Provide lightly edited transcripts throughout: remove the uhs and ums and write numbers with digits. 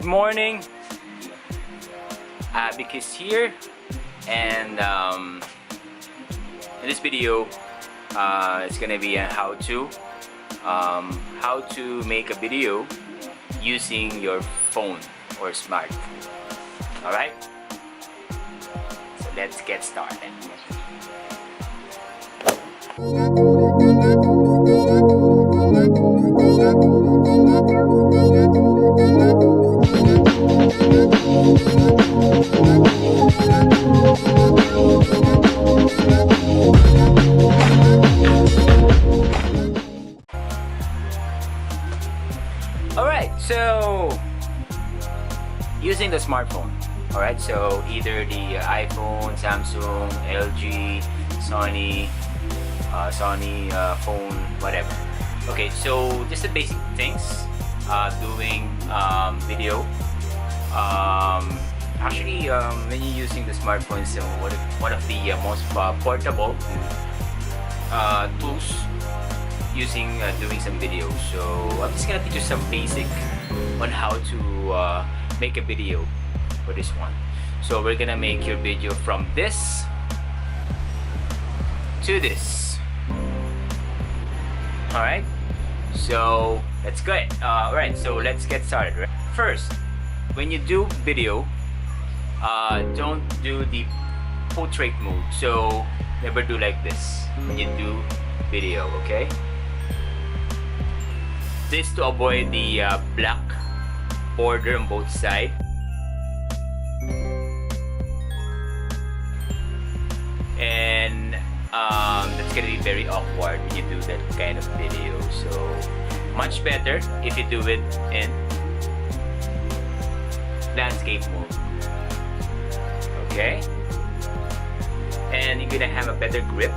Good morning, Abacus here, and in this video it's gonna be a how-to make a video using your phone or smartphone. Alright, so let's get started. Alright, so using the smartphone. Alright, so either the iPhone, Samsung, LG, Sony phone, whatever. Okay, so just the basic things doing video. Actually, when you're using the smartphone, so one of the most portable tools using doing some videos. So I'm just gonna teach you some basic on how to make a video for this one. So we're gonna make your video from this to this. Alright, so that's good. Alright, so let's get started. Right? First, when you do video, don't do the portrait mode. So never do like this when you do video, okay? This to avoid the black border on both sides. And that's gonna be very awkward when you do that kind of video. So much better if you do it in landscape mode. Okay? And you're gonna have a better grip,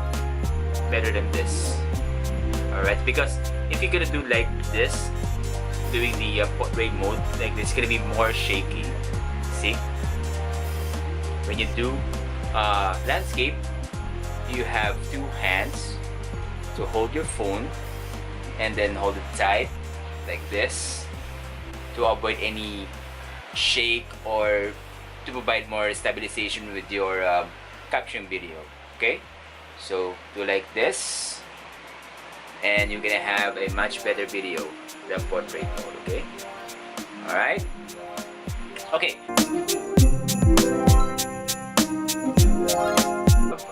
better than this. Alright, because if you're gonna do like this, doing the portrait mode, like this, it's gonna be more shaky. See? When you do landscape, you have two hands to hold your phone and then hold it tight like this to avoid any shake or to provide more stabilization with your caption video. Okay, so do like this and you're gonna have a much better video than portrait mode. Okay, all right. Okay,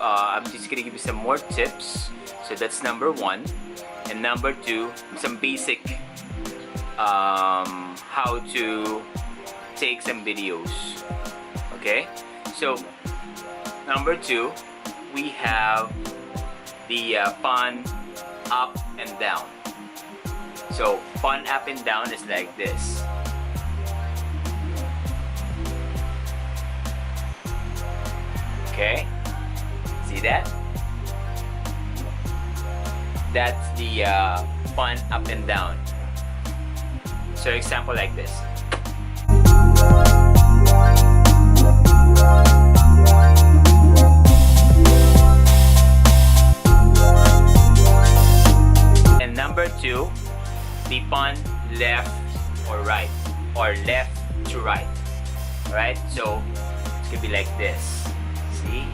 I'm just gonna give you some more tips. So that's number one, and number two, some basic how to take some videos. Okay, so number two, we have the pan up and down. So pan up and down is like this. Okay, see that? That's the pan up and down. So example like this. And number two, the pan left or right, or left to right. Alright, so it's gonna be like this. See?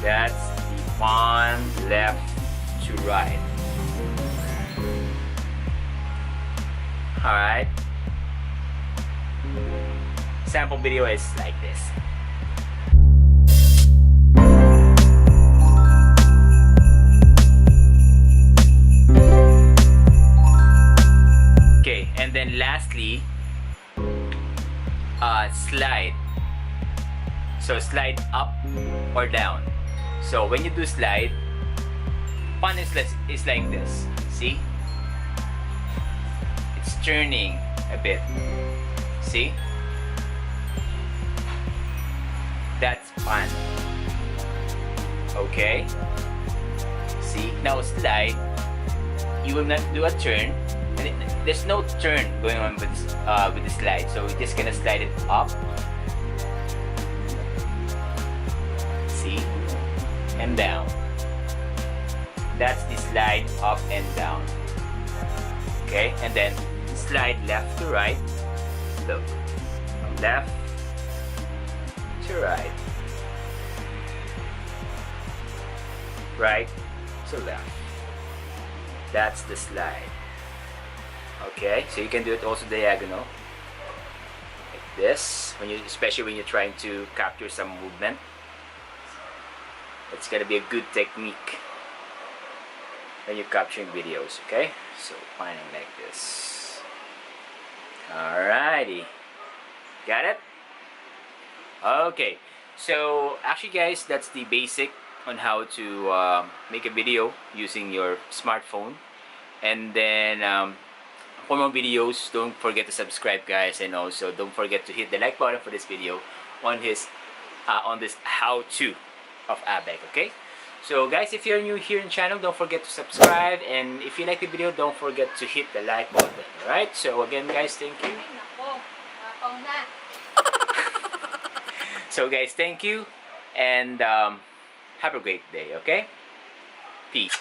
That's the pan left to right. Alright. Sample video is like this. Okay, and then lastly, slide. So slide up or down. So when you do slide, pan is like this. See? It's turning a bit. See? That's pan. Okay? See? Now slide. You will not do a turn. And there's no turn going on with the slide. So we're just gonna slide it up. See? And down. That's the slide up and down. Okay, and then slide left to right Look, from left to right, right to left. That's the slide. Okay, so you can do it also diagonal, like this. Especially when you're trying to capture some movement, it's gonna be a good technique when you're capturing videos. Okay, so planning like this. Alrighty, got it? Okay, so actually guys, that's the basic on how to make a video using your smartphone. And then for more videos, don't forget to subscribe guys, and also don't forget to hit the like button for this video on this how-to of ABEC. Okay, so guys, if you're new here in the channel, don't forget to subscribe, and if you like the video, don't forget to hit the like button. Alright, so again guys, thank you. So guys, thank you, and have a great day. Okay, peace.